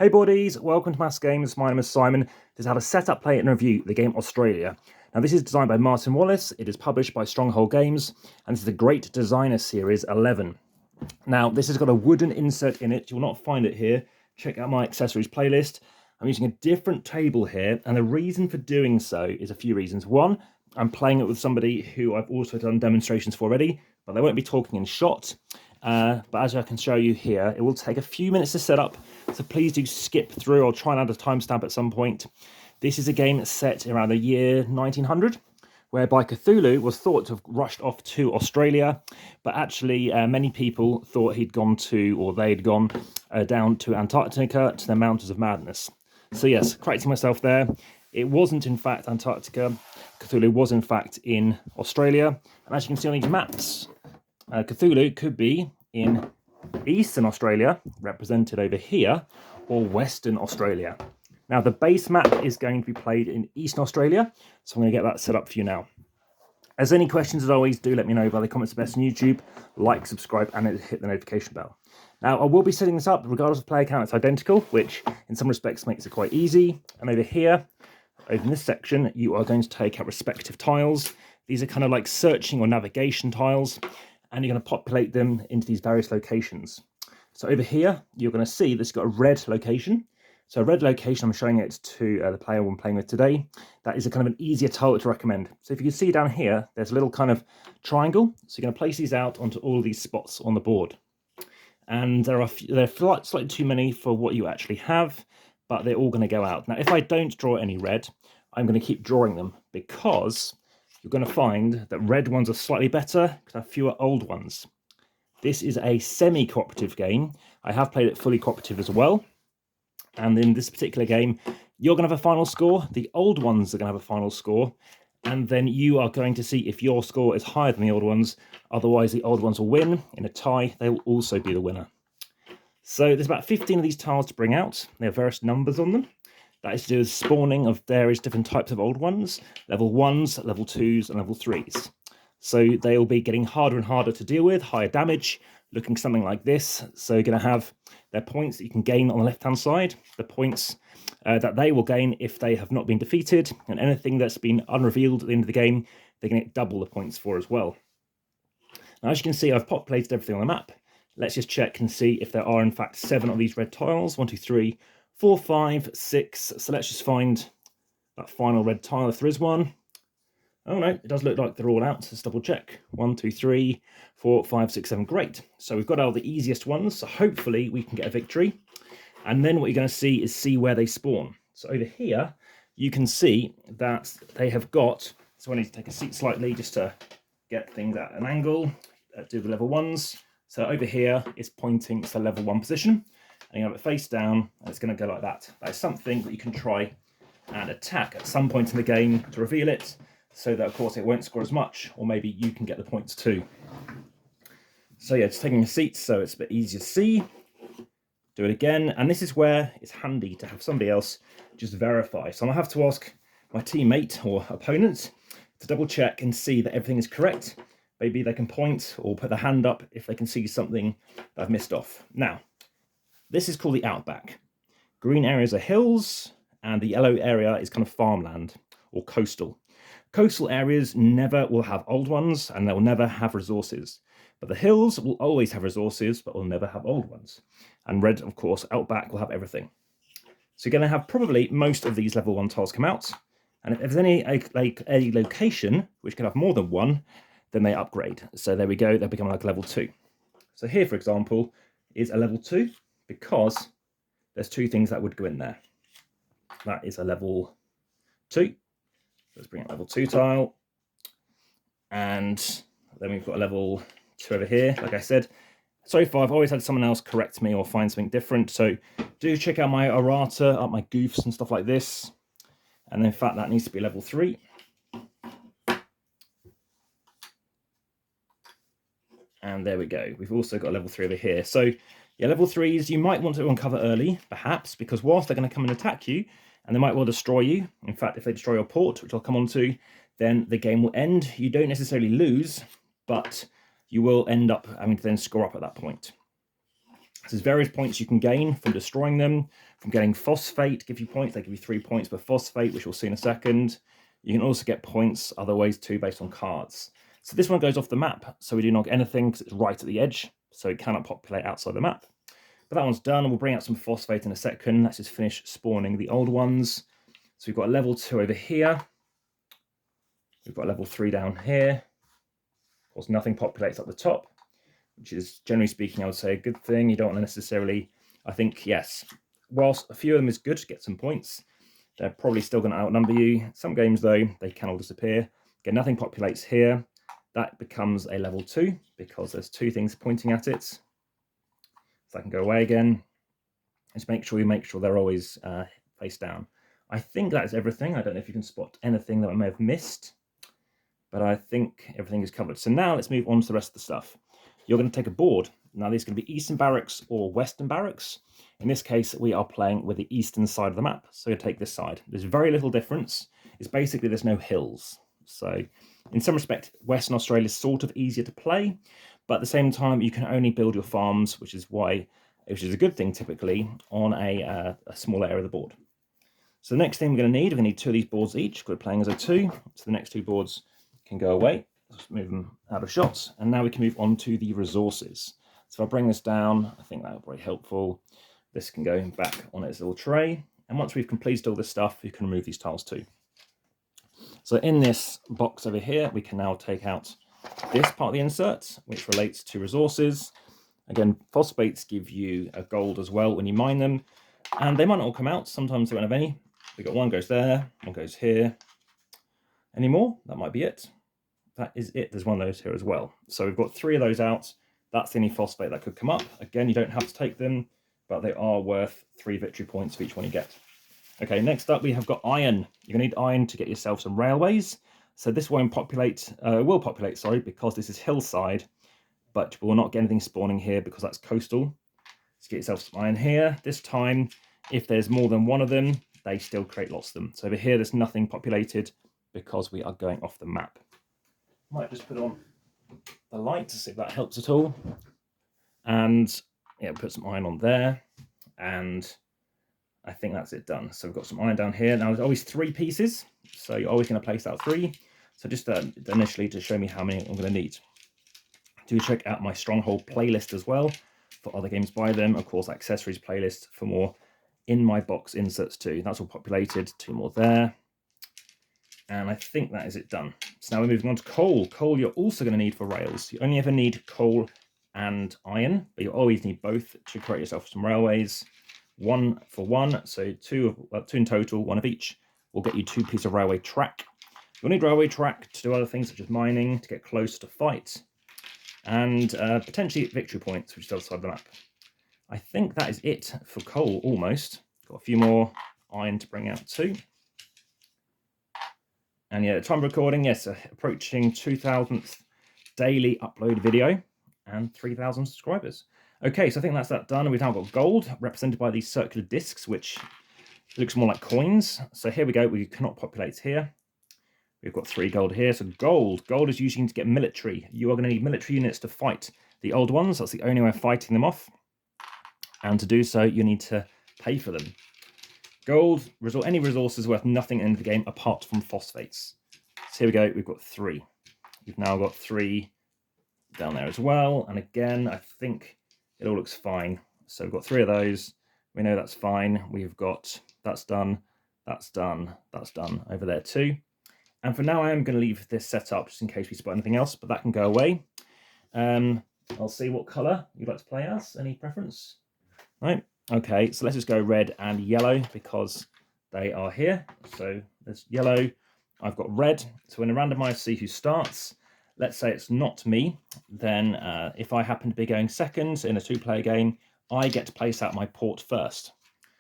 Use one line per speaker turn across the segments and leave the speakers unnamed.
Hey boardies, welcome to AmassGames. My name is Simon. This is how to set up, play, and review the game AuZtralia. Now this is designed by Martin Wallace, it is published by Stronghold Games, and this is the Great Designer Series 11. Now this has got a wooden insert in it, you will not find it here. Check out my accessories playlist. I'm using a different table here, and the reason for doing so is a few reasons. One, I'm playing it with somebody who I've also done demonstrations for already, but they won't be talking in shot. But as I can show you here, it will take a few minutes to set up, so please do skip through. I'll try and add a timestamp at some point. This is a game set around the year 1900, whereby Cthulhu was thought to have rushed off to Australia, but actually many people thought he'd gone to, or they'd gone down to Antarctica, to the Mountains of Madness. So yes, correcting myself there. It wasn't in fact Antarctica. Cthulhu was in fact in Australia. And as you can see on these maps, Cthulhu could be in Eastern Australia, represented over here, or Western Australia. Now the base map is going to be played in Eastern Australia, so I'm going to get that set up for you now. As any questions, as always, do let me know by the comments best on YouTube. Like, subscribe, and hit the notification bell. Now, I will be setting this up, regardless of player count, it's identical, which in some respects makes it quite easy. And over here, over in this section, you are going to take out respective tiles. These are kind of like searching or navigation tiles, and you're going to populate them into these various locations. So over here, you're going to see this got a red location. So a red location, I'm showing it to the player I'm playing with today. That is a kind of an easier tile to recommend. So if you can see down here, there's a little kind of triangle. So you're going to place these out onto all of these spots on the board. And there are slightly too many for what you actually have, but they're all going to go out. Now, if I don't draw any red, I'm going to keep drawing them because you're going to find that red ones are slightly better because I have fewer old ones. This is a semi-cooperative game. I have played it fully cooperative as well. And in this particular game, you're going to have a final score. The old ones are going to have a final score. And then you are going to see if your score is higher than the old ones. Otherwise, the old ones will win. In a tie, they will also be the winner. So there's about 15 of these tiles to bring out. They have various numbers on them. That is to do with spawning of various different types of old ones. Level 1s, level 2s, and level 3s. So they will be getting harder and harder to deal with, higher damage, looking something like this. So you're going to have their points that you can gain on the left-hand side, the points that they will gain if they have not been defeated, and anything that's been unrevealed at the end of the game, they're going to get double the points for as well. Now, as you can see, I've populated everything on the map. Let's just check and see if there are, in fact, 7 of these red tiles. 1, 2, 3, 4, 5, 6. So let's just find that final red tile if there is one. Oh no, it does look like they're all out. Let's double check. 1, 2, 3, 4, 5, 6, 7. Great. So we've got all the easiest ones. So hopefully we can get a victory. And then what you're going to see is where they spawn. So over here, you can see that they have got. So I need to take a seat slightly just to get things at an angle. Do the level 1s. So over here is pointing to the level 1 position. And you have it face down. And it's going to go like that. That is something that you can try and attack at some point in the game to reveal it. So that, of course, it won't score as much, or maybe you can get the points too. So yeah, just taking a seat so it's a bit easier to see. Do it again, and this is where it's handy to have somebody else just verify. So I'll have to ask my teammate or opponent to double check and see that everything is correct. Maybe they can point or put their hand up if they can see something that I've missed off. Now, this is called the outback. Green areas are hills, and the yellow area is kind of farmland or coastal. Coastal areas never will have old ones, and they will never have resources. But the hills will always have resources, but will never have old ones. And red, of course, outback will have everything. So you're going to have probably most of these level 1 tiles come out. And if there's any a location which can have more than one, then they upgrade. So there we go, they become like level 2. So here, for example, is a level 2 because there's 2 things that would go in there. That is a level 2. Let's bring up level 2 tile. And then we've got a level 2 over here. Like I said, so far I've always had someone else correct me or find something different. So do check out my errata, up my goofs and stuff like this. And in fact, that needs to be level 3. And there we go. We've also got level 3 over here. So yeah, level 3s you might want to uncover early, perhaps, because whilst they're going to come and attack you, and they might well destroy you. In fact, if they destroy your port, which I'll come on to, then the game will end. You don't necessarily lose, but you will end up having to then score up at that point. there's various points you can gain from destroying them, from getting phosphate, give you points. They give you 3 points per phosphate, which we'll see in a second. You can also get points other ways too, based on cards. So this one goes off the map, so we do not get anything because it's right at the edge, so it cannot populate outside the map. But that one's done, and we'll bring out some phosphate in a second. Let's just finish spawning the old ones. So we've got a level 2 over here. We've got a level 3 down here. Of course, nothing populates up the top, which is, generally speaking, I would say a good thing. You don't want to necessarily, I think, yes, whilst a few of them is good to get some points, they're probably still going to outnumber you. Some games, though, they can all disappear. Again, nothing populates here. That becomes a level 2 because there's 2 things pointing at it. So I can go away again. Just make sure they're always face down. I think that's everything. I don't know if you can spot anything that I may have missed, but I think everything is covered. So now let's move on to the rest of the stuff. You're going to take a board. Now these are going to be Eastern Barracks or Western Barracks. In this case, we are playing with the eastern side of the map. So you take this side. There's very little difference. It's basically there's no hills. So in some respect, Western Australia is sort of easier to play, but at the same time, you can only build your farms, which is a good thing typically, on a smaller area of the board. So the next thing we're going to need 2 of these boards each. We're playing as a 2, so the next 2 boards can go away. Let's move them out of shots, and now we can move on to the resources. So if I bring this down, I think that will be very helpful. This can go back on its little tray, and once we've completed all this stuff, you can remove these tiles too. So in this box over here, we can now take out this part of the insert, which relates to resources. Again, phosphates give you a gold as well when you mine them, and they might not all come out. Sometimes they won't have any. We've got one goes there, one goes here. Any more? That might be it. That is it. There's one of those here as well. So we've got 3 of those out. That's the only phosphate that could come up. Again, you don't have to take them, but they are worth 3 victory points for each one you get. Okay, next up we have got iron. You're going to need iron to get yourself some railways. So this won't populate, because this is hillside, but we'll not get anything spawning here because that's coastal. Let's get yourself some iron here. This time, if there's more than one of them, they still create lots of them. So over here, there's nothing populated because we are going off the map. Might just put on the light to see if that helps at all. And yeah, put some iron on there. And I think that's it done. So we've got some iron down here. Now there's always 3 pieces. So you're always going to place out 3. So just initially to show me how many I'm going to need. Do check out my Stronghold playlist as well for other games by them. Of course, accessories playlist for more in my box inserts too. That's all populated. 2 more there. And I think that is it done. So now we're moving on to coal. Coal you're also going to need for rails. You only ever need coal and iron, but you always need both to create yourself some railways. 1 for 1, so 2 in total, 1 of each, will get you 2 pieces of railway track. You'll need railway track to do other things such as mining, to get close to fight, and potentially victory points, which is outside the map. I think that is it for coal, almost. Got a few more iron to bring out too. And yeah, time of recording, yes, approaching 2,000th daily upload video and 3,000 subscribers. Okay, so I think that's that done. We've now got gold represented by these circular discs, which looks more like coins. So here we go. We cannot populate here. We've got 3 gold here. So gold is usually to get military. You are going to need military units to fight the old ones. That's the only way of fighting them off. And to do so, you need to pay for them. Gold, any resources worth nothing in the game apart from phosphates. So here we go. We've got 3. We've now got 3 down there as well. And again, I think it all looks fine. So we've got 3 of those. We know that's fine. We've got that's done, that's done, that's done over there too. And for now, I am going to leave this set up just in case we spot anything else, but that can go away. I'll see what colour you'd like to play as. Any preference? Right. Okay, so let's just go red and yellow because they are here. So there's yellow. I've got red. So in a randomizer, see who starts. Let's say it's not me. Then if I happen to be going second in a 2-player game, I get to place out my port first.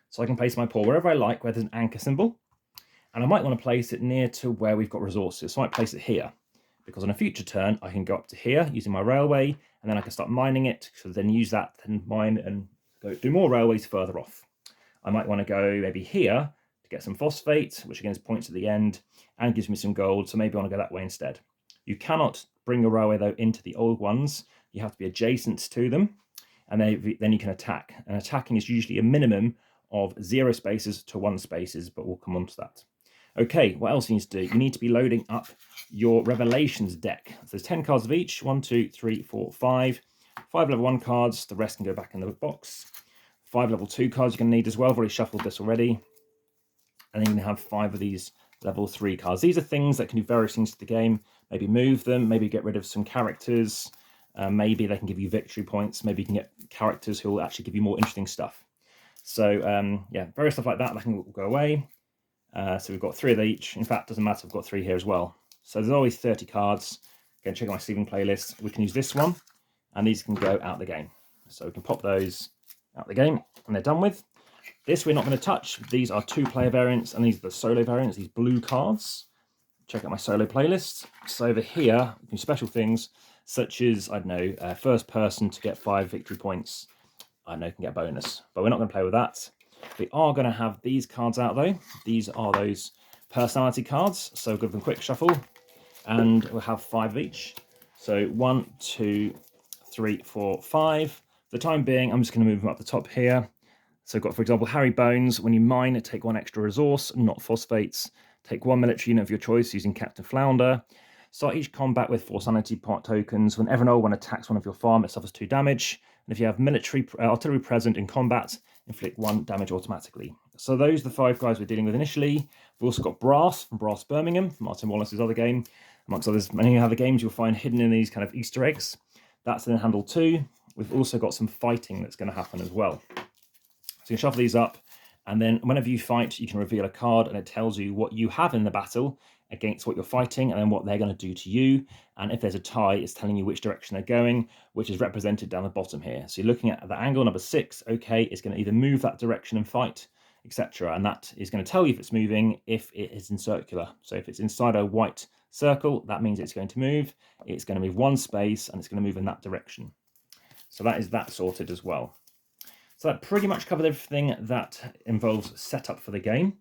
So I can place my port wherever I like, where there's an anchor symbol. And I might want to place it near to where we've got resources. So I might place it here, because on a future turn, I can go up to here using my railway, and then I can start mining it, so then use that, then mine and go do more railways further off. I might want to go maybe here to get some phosphate, which again is points at the end, and gives me some gold, so maybe I want to go that way instead. You cannot bring a railway, though, into the old ones. You have to be adjacent to them. and then you can attack. And attacking is usually a minimum of 0 spaces to 1 spaces, but we'll come on to that. Okay, what else you need to do? You need to be loading up your Revelations deck. So there's 10 cards of each. 1, 2, 3, 4, 5. 5 level 1 cards. The rest can go back in the box. 5 level 2 cards you're going to need as well. I've already shuffled this already. And then you can have 5 of these level 3 cards. These are things that can do various things to the game. Maybe move them. Maybe get rid of some characters. Maybe they can give you victory points. Maybe you can get characters who will actually give you more interesting stuff. So yeah, various stuff like that can go away. So we've got 3 of each. In fact, doesn't matter, I've got 3 here as well. So there's always 30 cards. Go and check out my Steven playlist. We can use this one, and these can go out the game. So we can pop those out the game, and they're done with. This we're not going to touch. These are 2-player variants, and these are the solo variants, these blue cards. Check out my solo playlist. So over here, we can do special things, such as, I don't know, first person to get 5 victory points. I know can get a bonus, but we're not going to play with that. We are going to have these cards out though. These are those personality cards. So give them a quick shuffle, and we'll have 5 of each. So 1, 2, 3, 4, 5. For the time being, I'm just going to move them up the top here. So we've got, for example, Harry Bones. When you mine, take 1 extra resource, not phosphates. Take 1 military unit of your choice using Captain Flounder. Start each combat with 4 sanity part tokens. Whenever an old one attacks one of your farm, it suffers 2 damage. And if you have military artillery present in combat, inflict 1 damage automatically. So those are the 5 guys we're dealing with initially. We've also got Brass from Brass Birmingham, Martin Wallace's other game. Amongst others, many other games you'll find hidden in these kind of Easter eggs. That's in handle 2. We've also got some fighting that's going to happen as well. So you can shuffle these up, and then whenever you fight, you can reveal a card, and it tells you what you have in the battle against what you're fighting, and then what they're going to do to you. And if there's a tie, it's telling you which direction they're going, which is represented down the bottom here. So you're looking at the angle number 6. Okay, it's going to either move that direction and fight, etc. And that is going to tell you if it's moving, if it is in circular. So if it's inside a white circle, that means it's going to move. It's going to move 1 space, and it's going to move in that direction. So that is that sorted as well. So that pretty much covered everything that involves setup for the game.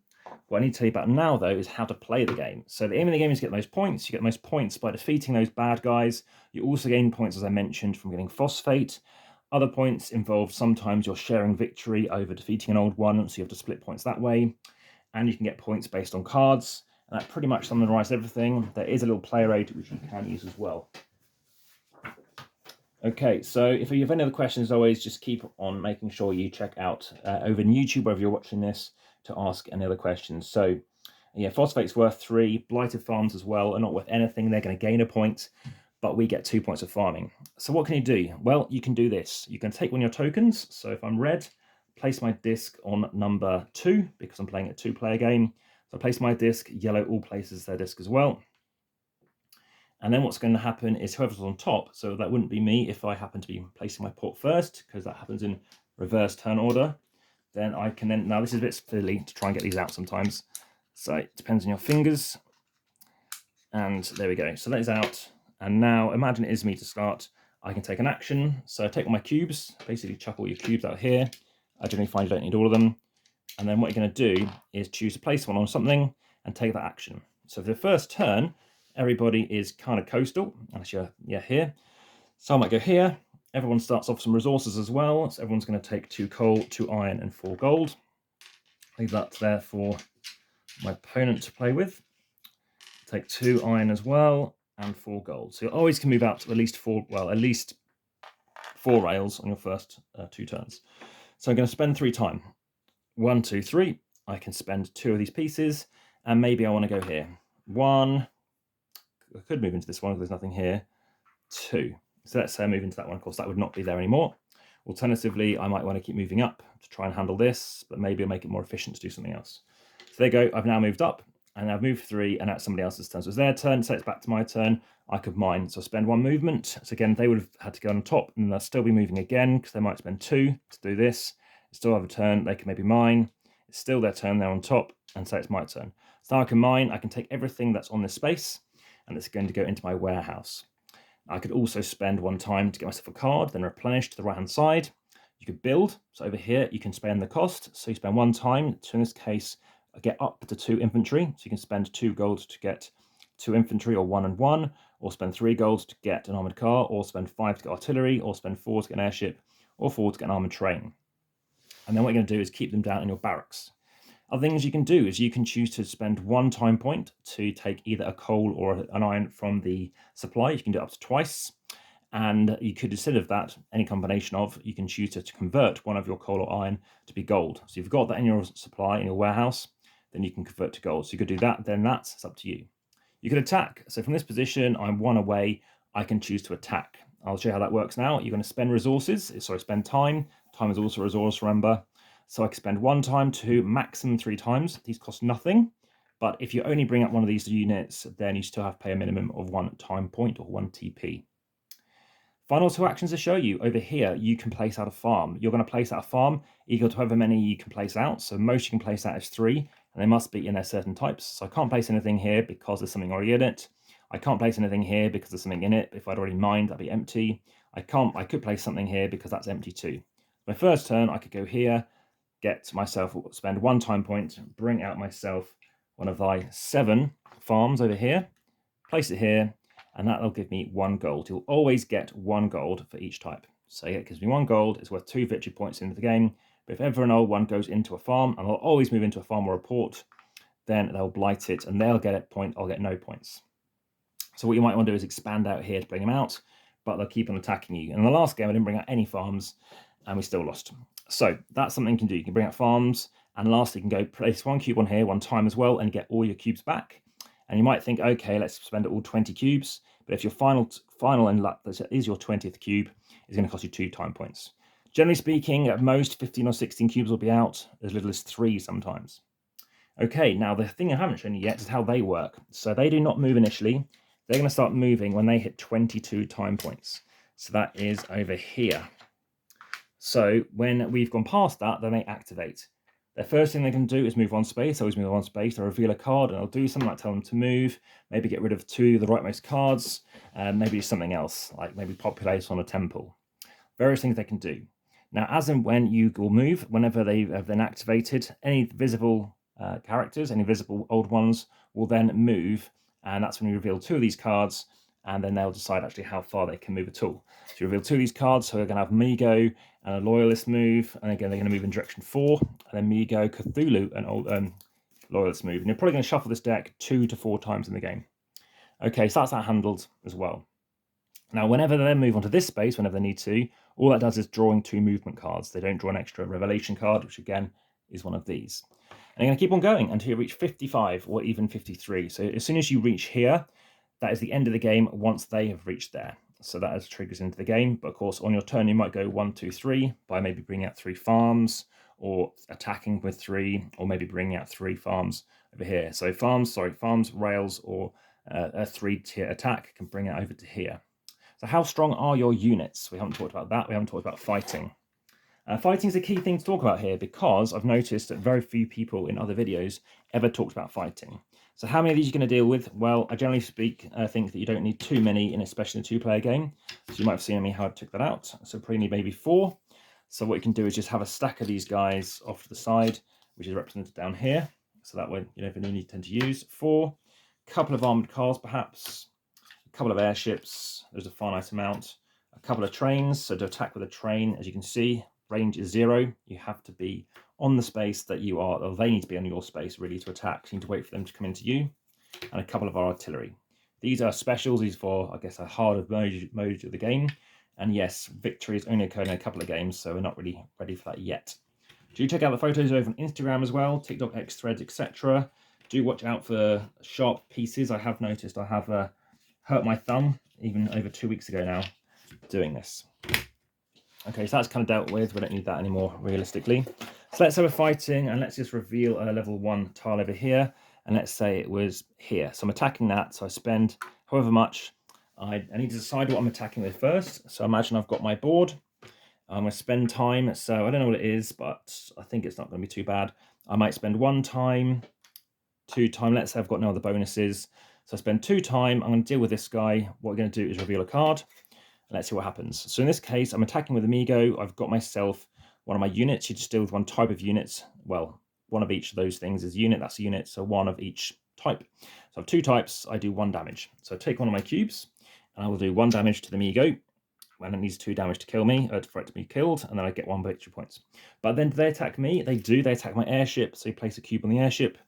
What I need to tell you about now, though, is how to play the game. So the aim of the game is to get the most points. You get the most points by defeating those bad guys. You also gain points, as I mentioned, from getting phosphate. Other points involve sometimes you're sharing victory over defeating an old one, so you have to split points that way. And you can get points based on cards. And that pretty much summarizes everything. There is a little player aid which you can use as well. Okay, so if you have any other questions, as always, just keep on making sure you check out over on YouTube, wherever you're watching this, to ask any other questions. So, yeah, phosphate's worth 3. Blighted farms as well are not worth anything. They're going to gain a point, but we get 2 points of farming. So what can you do? Well, you can do this. You can take 1 of your tokens. So if I'm red, place my disc on number 2, because I'm playing a 2-player game. So I place my disc. Yellow all places their disc as well. And then what's going to happen is whoever's on top, so that wouldn't be me if I happen to be placing my port first, because that happens in reverse turn order. Then I can then, now this is a bit silly to try and get these out sometimes. So it depends on your fingers. And there we go. So that is out. And now imagine it is me to start. I can take an action. So I take all my cubes, basically chuck all your cubes out here. I generally find you don't need all of them. And then what you're going to do is choose to place one on something and take that action. So for the first turn, everybody is kind of coastal, unless you're here. So I might go here. Everyone starts off some resources as well. So everyone's going to take 2 coal, 2 iron, and 4 gold. Leave that there for my opponent to play with. Take 2 iron as well, and 4 gold. So you always can move out to at least 4 rails on your first 2 turns. So I'm going to spend 3 time. 1, 2, 3. I can spend 2 of these pieces, and maybe I want to go here. 1. I could move into this one because there's nothing here. 2. So let's say I move into that one. Of course, that would not be there anymore. Alternatively, I might want to keep moving up to try and handle this, but maybe I'll make it more efficient to do something else. So there you go. I've now moved up, and I've moved 3, and that's somebody else's turn. So it's their turn, so it's back to my turn. I could mine. So I spend 1 movement. So again, they would have had to go on top, and they'll still be moving again because they might spend 2 to do this. Still have a turn. They can maybe mine. It's still their turn. They're on top, and so it's my turn. So now I can mine. I can take everything that's on this space, and it's going to go into my warehouse. I could also spend 1 time to get myself a card, then replenish to the right-hand side. You could build. So over here, you can spend the cost. So you spend 1 time to, in this case, get up to 2 infantry. So you can spend 2 gold to get 2 infantry, or 1 and 1, or spend 3 gold to get an armoured car, or spend 5 to get artillery, or spend 4 to get an airship, or 4 to get an armored train. And then what you're going to do is keep them down in your barracks. Other things you can do is you can choose to spend 1 time point to take either a coal or an iron from the supply. You can do it up to twice. And you could, instead of that, any combination of, you can choose to convert one of your coal or iron to be gold. So if you've got that in your supply, in your warehouse, then you can convert to gold. So you could do that, then it's up to you. You could attack. So from this position, I'm 1 away. I can choose to attack. I'll show you how that works now. You're going to spend resources. Sorry, spend time. Time is also a resource, remember. So I can spend 1 time, 2, maximum 3 times. These cost nothing. But if you only bring up one of these units, then you still have to pay a minimum of 1 time point or 1 TP. Final 2 actions to show you. Over here, you can place out a farm. You're going to place out a farm equal to however many you can place out. So most you can place out is 3, and they must be in their certain types. So I can't place anything here because there's something already in it. I can't place anything here because there's something in it. If I'd already mined, that'd be empty. I could place something here because that's empty too. My first turn, I could go here, get myself, spend 1 time point, bring out myself one of my 7 farms over here, place it here, and that'll give me 1 gold. You'll always get 1 gold for each type. So yeah, it gives me 1 gold. It's worth 2 victory points into the game. But if ever an old one goes into a farm, and I'll always move into a farm or a port, then they'll blight it, and they'll get a point. I'll get no points. So what you might want to do is expand out here to bring them out, but they'll keep on attacking you. And in the last game, I didn't bring out any farms, and we still lost. So that's something you can do. You can bring out farms, and lastly, you can go place 1 cube on here 1 time as well, and get all your cubes back. And you might think, okay, let's spend all 20 cubes. But if your final and that is your 20th cube, it's going to cost you 2 time points. Generally speaking, at most 15 or 16 cubes will be out, as little as 3 sometimes. Okay, now the thing I haven't shown you yet is how they work. So they do not move initially. They're going to start moving when they hit 22 time points. So that is over here. So when we've gone past that, then they activate. The first thing they can do is move 1 space. Always move 1 space. They'll reveal a card, and they'll do something like tell them to move, maybe get rid of 2 of the rightmost cards, maybe something else, like maybe populate on a temple. Various things they can do. Now, as and when you will move, whenever they have been activated, any visible characters, any visible old ones, will then move, and that's when you reveal 2 of these cards, and then they'll decide actually how far they can move at all. So you reveal 2 of these cards, so we're going to have Migo and a Loyalist move, and again they're going to move in direction 4, and then Migo, Cthulhu, and old Loyalist move. And you're probably going to shuffle this deck 2 to 4 times in the game. Okay, so that's that handled as well. Now, whenever they move onto this space, whenever they need to, all that does is drawing 2 movement cards. They don't draw an extra revelation card, which again is one of these. And you're going to keep on going until you reach 55 or even 53. So as soon as you reach here, that is the end of the game once they have reached there. So that triggers into the game. But of course, on your turn, you might go 1, 2, 3 by maybe bringing out 3 farms or attacking with 3, or maybe bringing out 3 farms over here. So farms, rails, or a 3-tier attack can bring it over to here. So how strong are your units? We haven't talked about that. We haven't talked about fighting. Fighting is a key thing to talk about here because I've noticed that very few people in other videos ever talked about fighting. So how many of these are you going to deal with? Well, I generally think that you don't need too many, especially in a 2-player game. So you might have seen me how I took that out. So probably need maybe 4. So what you can do is just have a stack of these guys off to the side, which is represented down here. So that way, if you need to use 4, a couple of armored cars perhaps, a couple of airships, there's a finite amount, a couple of trains, so to attack with a train, as you can see, range is 0. You have to be on the space that you are, or they need to be on your space really to attack. You need to wait for them to come into you, and a couple of artillery. These are specials, these for, I guess, a harder mode of the game. And yes, victories only occur in a couple of games, so we're not really ready for that yet. Do check out the photos over on Instagram as well, TikTok, X, Threads, etc. Do watch out for sharp pieces. I have noticed I have hurt my thumb, even over 2 weeks ago now, doing this. Okay, so that's kind of dealt with. We don't need that anymore, realistically. So let's have a fighting, and let's just reveal a level 1 tile over here. And let's say it was here. So I'm attacking that, so I spend however much. I need to decide what I'm attacking with first. So imagine I've got my board. I'm going to spend time. So I don't know what it is, but I think it's not going to be too bad. I might spend 1 time, 2 time. Let's say I've got no other bonuses. So I spend 2 time. I'm going to deal with this guy. What we're going to do is reveal a card. Let's see what happens. So in this case, I'm attacking with Amigo. I've got myself one of my units. You just deal with 1 type of units. Well, one of each of those things is unit. That's a unit. So 1 of each type. So I have 2 types. I do 1 damage. So I take one of my cubes, and I will do 1 damage to the Amigo. when it needs 2 damage to kill me, for it to be killed, and then I get 1 victory points. But then do they attack me? They do. They attack my airship. So you place a cube on the airship,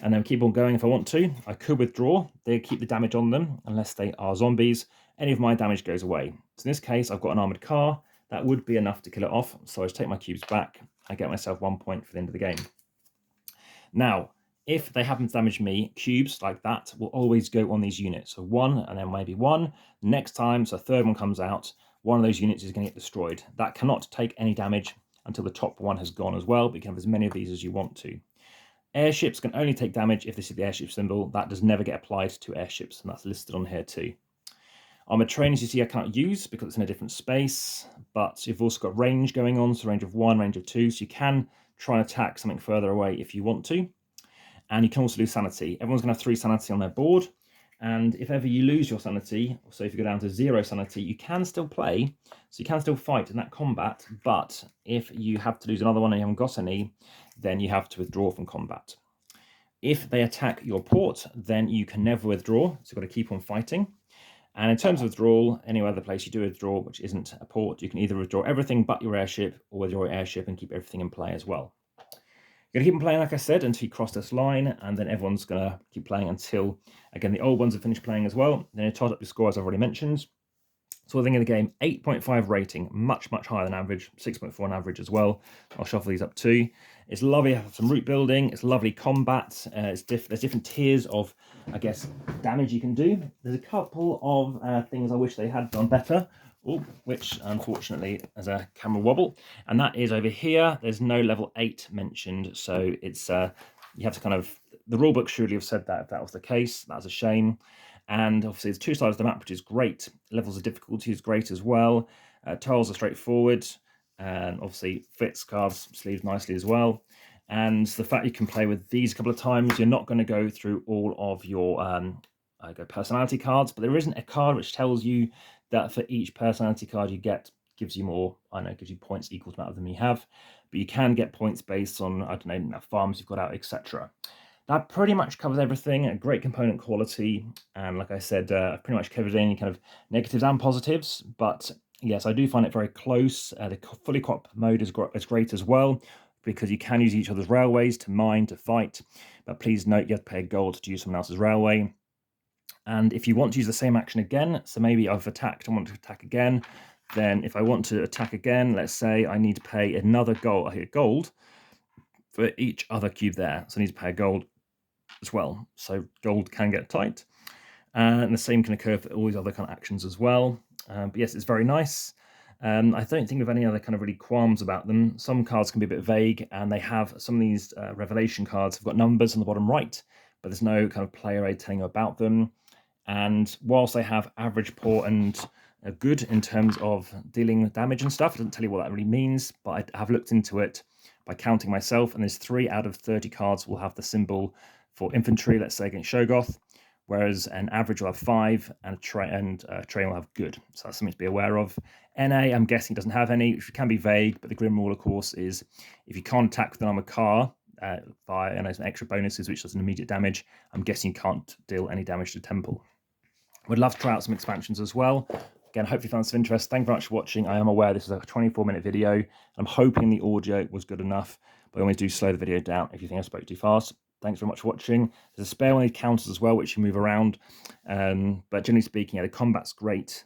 and then keep on going if I want to. I could withdraw. They keep the damage on them unless they are zombies. Any of my damage goes away. So in this case, I've got an armored car. That would be enough to kill it off. So I just take my cubes back. I get myself 1 point for the end of the game. Now, if they happen to damage me, cubes like that will always go on these units. So 1 and then maybe 1. Next time, so a third one comes out, one of those units is going to get destroyed. That cannot take any damage until the top one has gone as well, but you can have as many of these as you want to. Airships can only take damage if this is the airship symbol. That does never get applied to airships, and that's listed on here too. Armored trainers, you see, I can't use because it's in a different space, but you've also got range going on, so range of 1, range of 2, so you can try and attack something further away if you want to. And you can also lose sanity. Everyone's going to have 3 sanity on their board, and if ever you lose your sanity, so if you go down to 0 sanity, you can still play, so you can still fight in that combat, but if you have to lose another one and you haven't got any, then you have to withdraw from combat. If they attack your port, then you can never withdraw, so you've got to keep on fighting. And in terms of withdrawal, any other place you do withdraw, which isn't a port, you can either withdraw everything but your airship, or withdraw your airship and keep everything in play as well. You're going to keep on playing, like I said, until you cross this line, and then everyone's going to keep playing until, again, the old ones have finished playing as well. Then you tot up your score, as I've already mentioned. So the thing in the game, 8.5 rating, much, much higher than average, 6.4 on average as well. I'll shuffle these up too. It's lovely, have some route building, it's lovely combat, there's different tiers of, I guess, damage you can do. There's a couple of things I wish they had done better, which unfortunately has a camera wobble, and that is over here, there's no level 8 mentioned, so it's, you have to kind of, the rulebook should have said that if that was the case. That's a shame. And obviously there's 2 sides of the map, which is great. Levels of difficulty is great as well. Tiles are straightforward, and obviously fits cards, sleeves nicely as well. And the fact you can play with these a couple of times, you're not going to go through all of your personality cards, but there isn't a card which tells you that for each personality card you get, gives you more, gives you points equal to the amount of them you have. But you can get points based on, farms you've got out, etc. That pretty much covers everything. A great component quality, and like I said, I've pretty much covered any kind of negatives and positives. But yes, I do find it very close. The fully co-op mode is great as well, because you can use each other's railways to mine, to fight. But please note, you have to pay gold to use someone else's railway. And if you want to use the same action again, so maybe I've attacked and want to attack again, then if I want to attack again, let's say I need to pay another gold for each other cube there. So I need to pay a gold as well, so gold can get tight, and the same can occur for all these other kind of actions as well. But yes, it's very nice. I don't think of any other kind of really qualms about them. Some cards can be a bit vague, and they have some of these revelation cards have got numbers on the bottom right, but there's no kind of player aid telling you about them. And whilst they have average, poor, and good in terms of dealing damage and stuff, it doesn't tell you what that really means, but I have looked into it by counting myself, and there's 3 out of 30 cards will have the symbol for infantry, let's say against Shoggoth, whereas an average will have 5, and train will have good. So that's something to be aware of. NA, I'm guessing, doesn't have any, which can be vague, but the grim rule, of course, is if you can't attack with an armored car via some extra bonuses, which does an immediate damage, I'm guessing you can't deal any damage to Temple. Would love to try out some expansions as well. Again, hopefully you found this of interest. Thank you very much for watching. I am aware this is a 24-minute video. I'm hoping the audio was good enough, but I always do slow the video down if you think I spoke too fast. Thanks very much for watching. There's a spare one of these counters as well, which you move around. But generally speaking, the combat's great.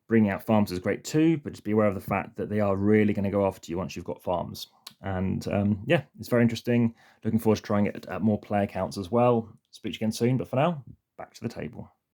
Bringing out farms is great too, but just be aware of the fact that they are really going to go after you once you've got farms. And yeah, it's very interesting. Looking forward to trying it at more player counts as well. Speak to you again soon, but for now, back to the table.